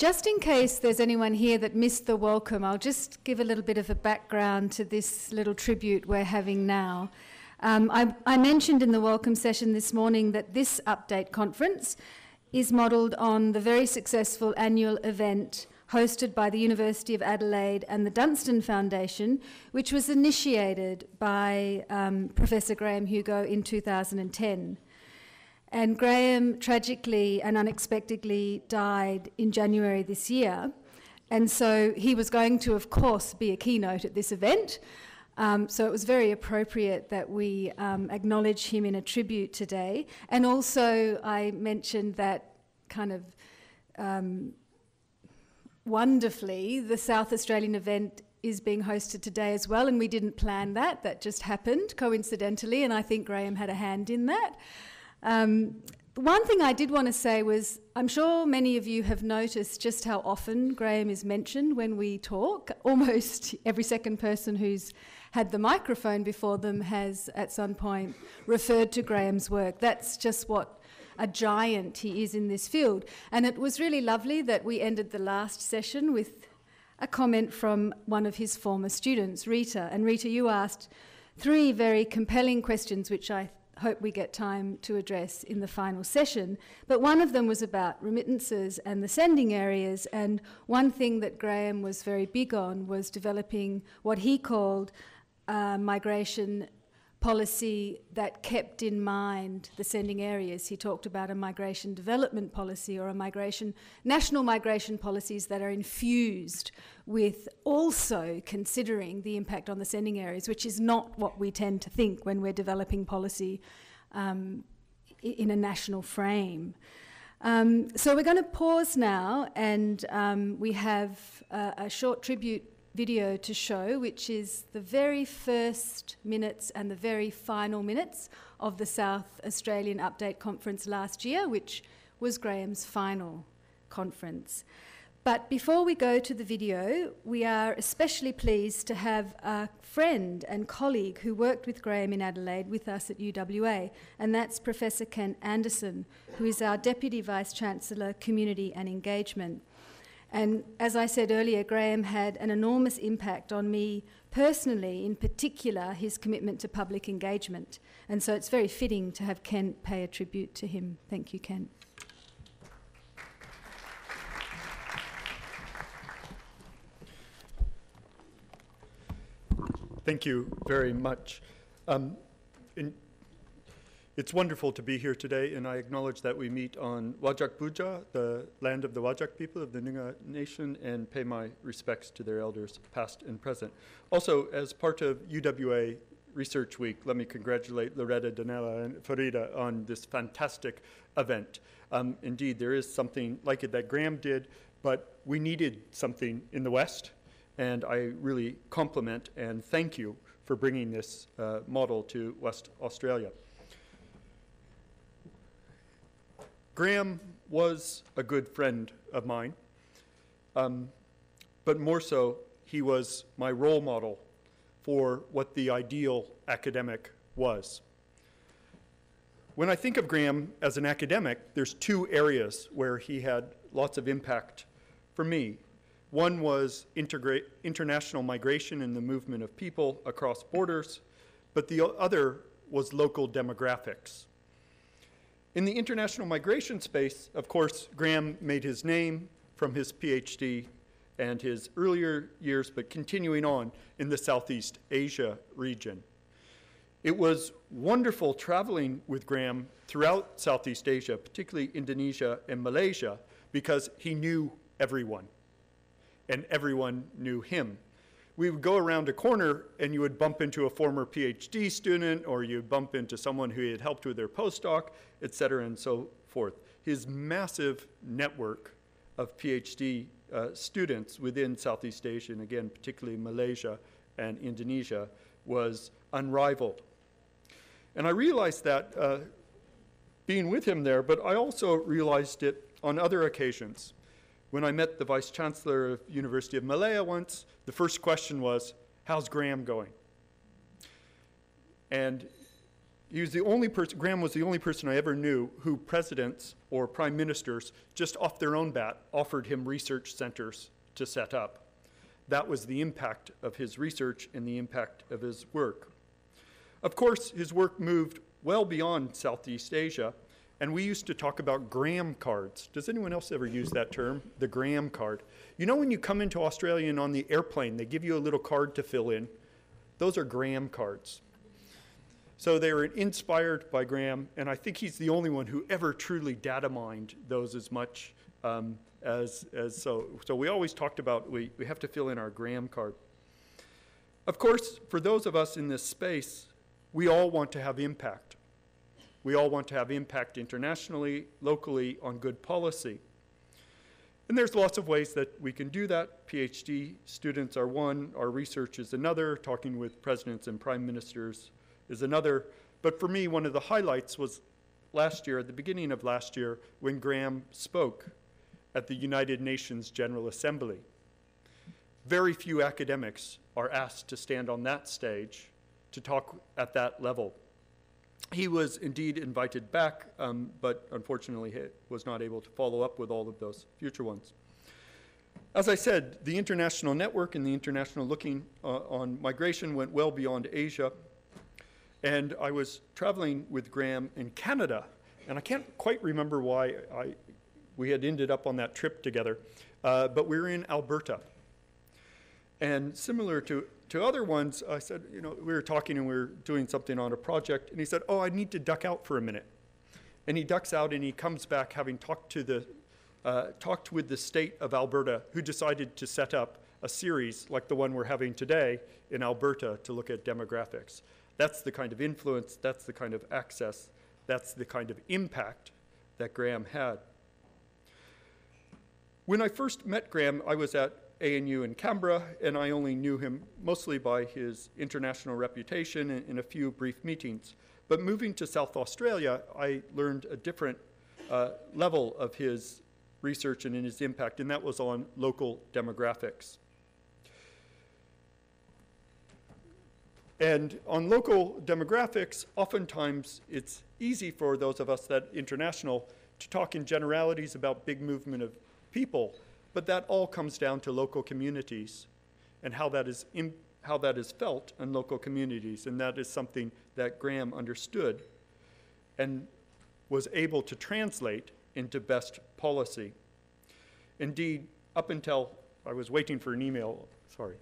Just in case there's anyone here that missed the welcome, I'll just give a little bit of a background to this little tribute we're having now. I mentioned in the welcome session this morning that this update conference is modelled on the very successful annual event hosted by the University of Adelaide and the Dunstan Foundation, which was initiated by Professor Graeme Hugo in 2010. And Graeme tragically and unexpectedly died in January this year. And so he was going to, of course, be a keynote at this event. So it was very appropriate that we acknowledge him in a tribute today. And also I mentioned that kind of wonderfully, the South Australian event is being hosted today as well. And we didn't plan that. That just happened coincidentally. And I think Graeme had a hand in that. One thing I did want to say was, I'm sure many of you have noticed just how often Graeme is mentioned when we talk. Almost every second person who's had the microphone before them has at some point referred to Graeme's work. That's just what a giant he is in this field. And it was really lovely that we ended the last session with a comment from one of his former students, Rita. And Rita, you asked 3 very compelling questions, which I hope we get time to address in the final session. But one of them was about remittances and the sending areas, and one thing that Graeme was very big on was developing what he called migration policy that kept in mind the sending areas. He talked about a migration development policy or national migration policies that are infused with also considering the impact on the sending areas, which is not what we tend to think when we're developing policy in a national frame. So we're going to pause now, and we have a short tribute video to show, which is the very first minutes and the very final minutes of the South Australian Update Conference last year, which was Graeme's final conference. But before we go to the video, we are especially pleased to have a friend and colleague who worked with Graeme in Adelaide with us at UWA, and that's Professor Ken Anderson, who is our Deputy Vice-Chancellor, Community and Engagement. And as I said earlier, Graeme had an enormous impact on me personally, in particular his commitment to public engagement. And so it's very fitting to have Ken pay a tribute to him. Thank you, Ken. Thank you very much. It's wonderful to be here today, and I acknowledge that we meet on Wajak Puja, the land of the Wajak people of the Noongar Nation, and pay my respects to their elders, past and present. Also, as part of UWA Research Week, let me congratulate Loretta, Danella, and Farida on this fantastic event. Indeed, there is something like it that Graeme did, but we needed something in the West, and I really compliment and thank you for bringing this model to West Australia. Graeme was a good friend of mine, but more so, he was my role model for what the ideal academic was. When I think of Graeme as an academic, there's 2 areas where he had lots of impact for me. One was international migration and the movement of people across borders, but the other was local demographics. In the international migration space, of course, Graeme made his name from his PhD and his earlier years, but continuing on in the Southeast Asia region. It was wonderful traveling with Graeme throughout Southeast Asia, particularly Indonesia and Malaysia, because he knew everyone, and everyone knew him. We would go around a corner and you would bump into a former PhD student, or you'd bump into someone who had helped with their postdoc, et cetera, and so forth. His massive network of PhD students within Southeast Asia, and again, particularly Malaysia and Indonesia, was unrivaled. And I realized that being with him there, but I also realized it on other occasions. When I met the Vice Chancellor of University of Malaya once, the first question was, how's Graeme going? And Graeme was the only person I ever knew who presidents or prime ministers, just off their own bat, offered him research centers to set up. That was the impact of his research and the impact of his work. Of course, his work moved well beyond Southeast Asia, and we used to talk about Graeme cards. Does anyone else ever use that term, the Graeme card? You know when you come into Australia and on the airplane, they give you a little card to fill in? Those are Graeme cards. So they were inspired by Graeme, and I think he's the only one who ever truly data mined those as much so we always talked about we have to fill in our Graeme card. Of course, for those of us in this space, we all want to have impact. We all want to have impact internationally, locally, on good policy. And there's lots of ways that we can do that. PhD students are one, our research is another, talking with presidents and prime ministers is another. But for me, one of the highlights was last year, at the beginning of last year, when Graeme spoke at the United Nations General Assembly. Very few academics are asked to stand on that stage to talk at that level. He was indeed invited back, but unfortunately he was not able to follow up with all of those future ones. As I said, the international network and the international looking on migration went well beyond Asia. And I was traveling with Graeme in Canada, and I can't quite remember why we had ended up on that trip together, but we were in Alberta. And similar to other ones, I said, we were talking and we were doing something on a project, and he said, I need to duck out for a minute. And he ducks out and he comes back having talked with the state of Alberta, who decided to set up a series like the one we're having today in Alberta to look at demographics. That's the kind of influence, that's the kind of access, that's the kind of impact that Graeme had. When I first met Graeme, I was at ANU in Canberra, and I only knew him mostly by his international reputation and in a few brief meetings. But moving to South Australia, I learned a different level of his research and in his impact, and that was on local demographics. And on local demographics, oftentimes it's easy for those of us that international to talk in generalities about big movement of people, but that all comes down to local communities and how that is felt in local communities, and that is something that Graeme understood and was able to translate into best policy. Indeed, up until I was waiting for an email, sorry.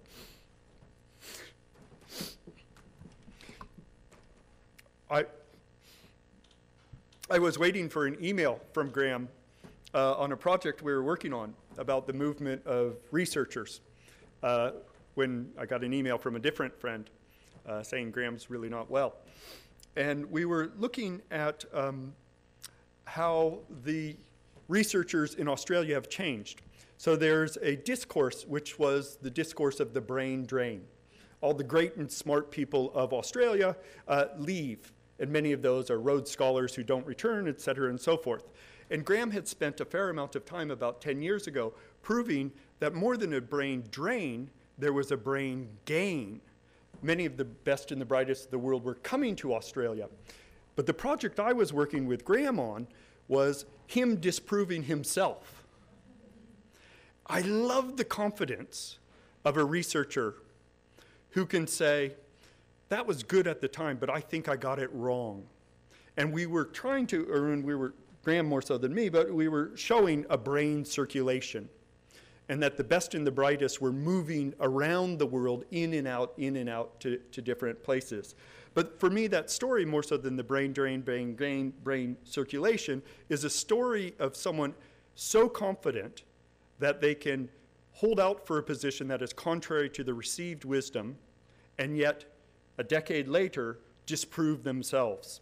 I was waiting for an email from Graeme on a project we were working on about the movement of researchers when I got an email from a different friend saying Graeme's really not well. And we were looking at how the researchers in Australia have changed. So there's a discourse which was the discourse of the brain drain. All the great and smart people of Australia leave, and many of those are Rhodes Scholars who don't return, et cetera, and so forth. And Graeme had spent a fair amount of time about 10 years ago proving that more than a brain drain, there was a brain gain. Many of the best and the brightest of the world were coming to Australia. But the project I was working with Graeme on was him disproving himself. I love the confidence of a researcher who can say, that was good at the time, but I think I got it wrong. And we were trying to, Graeme more so than me, but we were showing a brain circulation, and that the best and the brightest were moving around the world in and out to different places. But for me, that story, more so than the brain drain, brain gain, brain circulation, is a story of someone so confident that they can hold out for a position that is contrary to the received wisdom, and yet, a decade later, disprove themselves.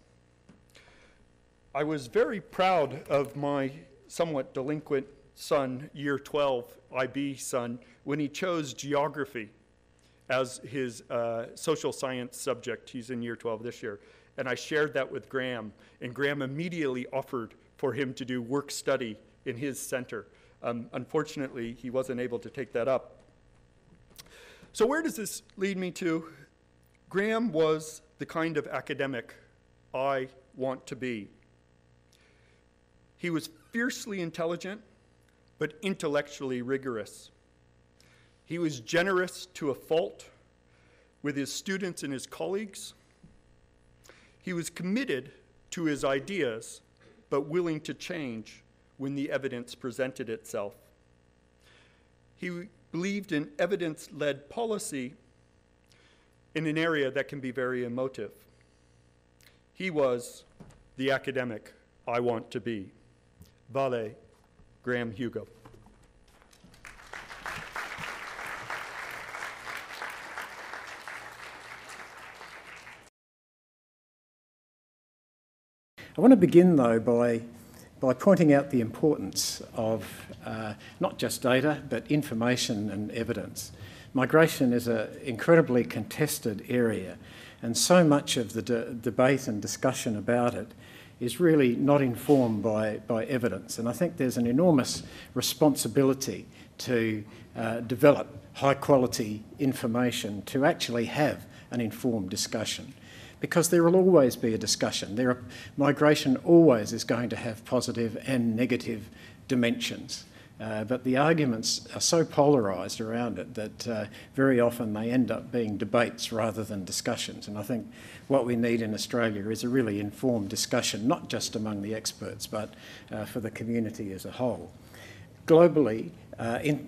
I was very proud of my somewhat delinquent son, year 12 IB son, when he chose geography as his social science subject. He's in year 12 this year. And I shared that with Graeme, and Graeme immediately offered for him to do work study in his center. Unfortunately, he wasn't able to take that up. So where does this lead me to? Graeme was the kind of academic I want to be. He was fiercely intelligent, but intellectually rigorous. He was generous to a fault with his students and his colleagues. He was committed to his ideas, but willing to change when the evidence presented itself. He believed in evidence-led policy in an area that can be very emotive. He was the academic I want to be. Vale, Graeme Hugo. I want to begin, though, by pointing out the importance of not just data, but information and evidence. Migration is an incredibly contested area, and so much of the debate and discussion about it is really not informed by evidence. And I think there's an enormous responsibility to develop high-quality information to actually have an informed discussion. Because there will always be a discussion. Migration always is going to have positive and negative dimensions. But the arguments are so polarised around it that very often they end up being debates rather than discussions. And I think what we need in Australia is a really informed discussion, not just among the experts, but for the community as a whole. Globally,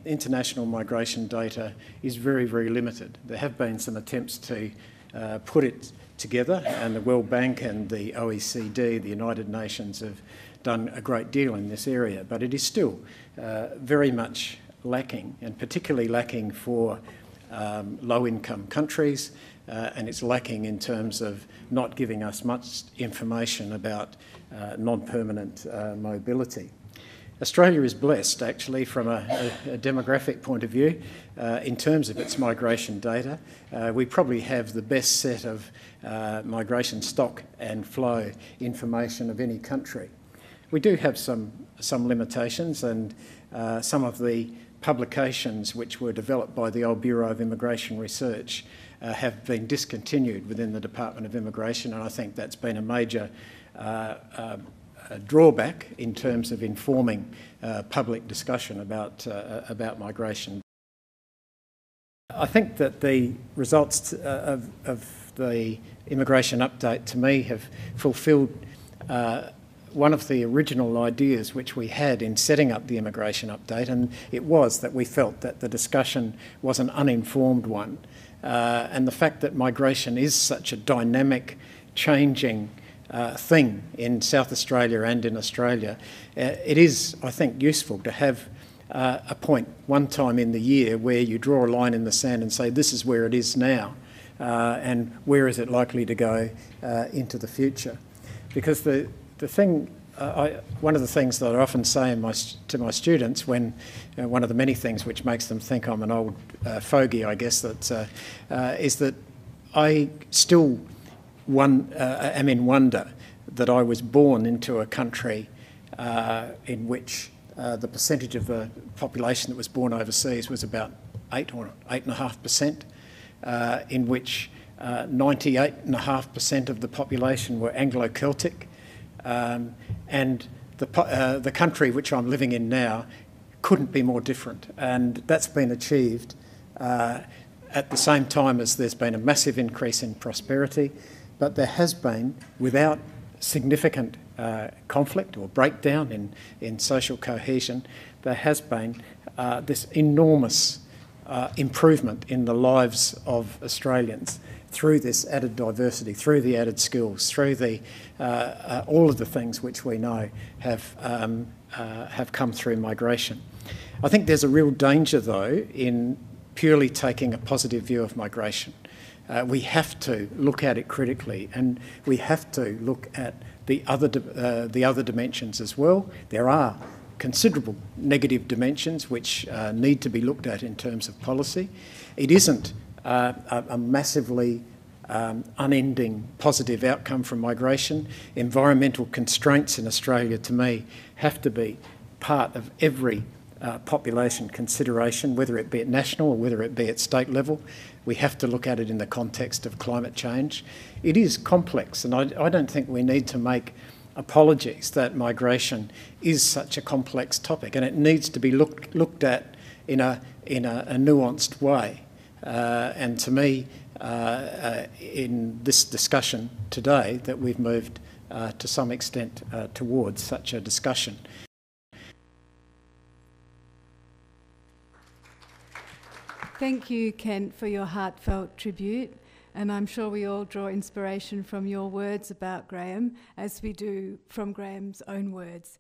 international migration data is very, very limited. There have been some attempts to put it together, and the World Bank and the OECD, the United Nations, have done a great deal in this area, but it is still very much lacking, and particularly lacking for low-income countries, and it's lacking in terms of not giving us much information about non-permanent mobility. Australia is blessed, actually, from a demographic point of view, in terms of its migration data. We probably have the best set of migration stock and flow information of any country. We do have some limitations, and some of the publications which were developed by the old Bureau of Immigration Research have been discontinued within the Department of Immigration, and I think that's been a major a drawback in terms of informing public discussion about migration. I think that the results of the immigration update, to me, have fulfilled one of the original ideas which we had in setting up the immigration update, and it was that we felt that the discussion was an uninformed one. And the fact that migration is such a dynamic, changing thing in South Australia and in Australia, it is, I think, useful to have a point one time in the year where you draw a line in the sand and say this is where it is now and where is it likely to go into the future. Because the thing, one of the things that I often say to my students, when one of the many things which makes them think I'm an old fogey, I guess, is that I still am in wonder that I was born into a country in which the percentage of the population that was born overseas was about 8 or 8.5%, in which 98.5% of the population were Anglo-Celtic, and the country which I'm living in now couldn't be more different, and that's been achieved at the same time as there's been a massive increase in prosperity, but there has been, without significant conflict or breakdown in social cohesion, there has been this enormous improvement in the lives of Australians through this added diversity, through the added skills, through the all of the things which we know have come through migration. I think there's a real danger, though, in purely taking a positive view of migration. We have to look at it critically, and we have to look at the other dimensions as well. There are considerable negative dimensions which need to be looked at in terms of policy. It isn't a massively unending positive outcome from migration. Environmental constraints in Australia, to me, have to be part of every population consideration, whether it be at national or whether it be at state level. We have to look at it in the context of climate change. It is complex, and I don't think we need to make apologies that migration is such a complex topic, and it needs to be looked at in a nuanced way. And to me, in this discussion today, that we've moved to some extent towards such a discussion. Thank you, Kent, for your heartfelt tribute, and I'm sure we all draw inspiration from your words about Graeme, as we do from Graeme's own words.